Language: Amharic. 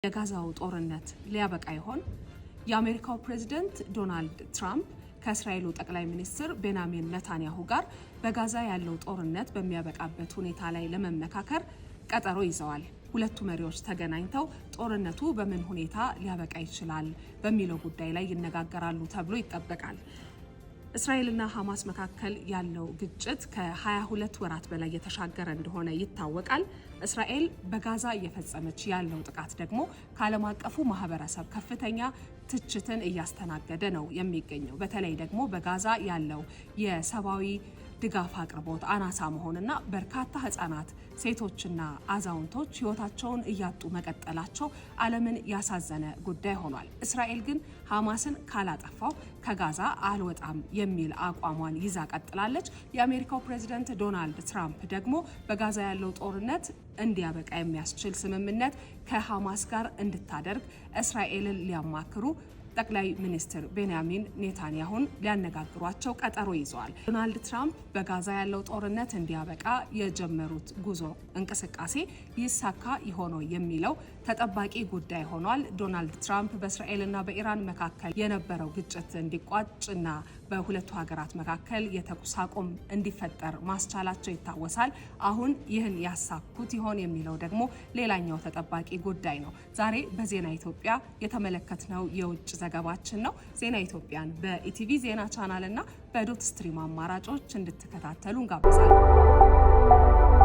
የጋዛው ጦርነት ሊያበቃ ይሆን? የአሜሪካው ፕሬዝዳንት ዶናልድ ትራምፕ ከእስራኤሉ ጠቅላይ ሚኒስትር ቤንያሚን ኔታንያሁ ጋር በጋዛ ያለው ጦርነት በሚያበቃበት ሁኔታ ላይ ለመመካከር ቀጠሮ ይዘዋል። ሁለቱ መሪዎች ተገናኝተው ጦርነቱ በምን ሁኔታ ሊያበቃ ይችላል በሚለው ጉዳይ ላይ ይነጋገራሉ ተብሎ ይጠበቃል። እስራኤልና ሐማስ መካከል ያለው ግጭት ከ22 ወራት በላይ የተሻገረ እንደሆነ ይታወቃል። እስራኤል በጋዛ እየፈጸመች ያለው ጥቃት ደግሞ ከዓለም አቀፉ ማህበረሰብ ከፍተኛ ትችትን እያስተናገደ ነው የሚገኘው። በተለይ ደግሞ በጋዛ ያለው የሰብአዊ ድጋፍ አቅርቦት አናሳ መሆንና በርካታ ህጻናት፣ ሴቶችና አዛውንቶች ህይወታቸውን እያጡ መቀጠላቸው ዓለምን ያሳዘነ ጉዳይ ሆኗል። እስራኤል ግን ሐማስን ካላጠፋው ከጋዛ አልወጣም የሚል አቋሟን ይዛ ቀጥላለች። የአሜሪካው ፕሬዝዳንት ዶናልድ ትራምፕ ደግሞ በጋዛ ያለው ጦርነት እንዲያበቃ የሚያስችል ስምምነት ከሐማስ ጋር እንድታደርግ እስራኤልን ሊያማክሩ ጠቅላይ ሚኒስትር ቤንያሚን ኔታንያሁን ሊያነጋግሯቸው ቀጠሮ ይዘዋል። ዶናልድ ትራምፕ በጋዛ ያለው ጦርነት እንዲያበቃ የጀመሩት ጉዞ እንቅስቃሴ ይሳካ ይሆን የሚለው ተጠባቂ ጉዳይ ሆኗል። ዶናልድ ትራምፕ በእስራኤልና በኢራን መካከል የነበረው ግጭት እንዲቋጭና በሁለቱ ሀገራት መካከል የተኩስ አቁም እንዲፈጠር ማስቻላቸው ይታወሳል። አሁን ይህን ያሳኩት ይሆን የሚለው ደግሞ ሌላኛው ተጠባቂ ጉዳይ ነው። ዛሬ በዜና ኢትዮጵያ የተመለከትነው የውጭ ዘገባችን ነው። ዜና ኢትዮጵያን በኢቲቪ ዜና ቻናል እና በዶት ስትሪም አማራጮች እንድትከታተሉ እንጋብዛለን።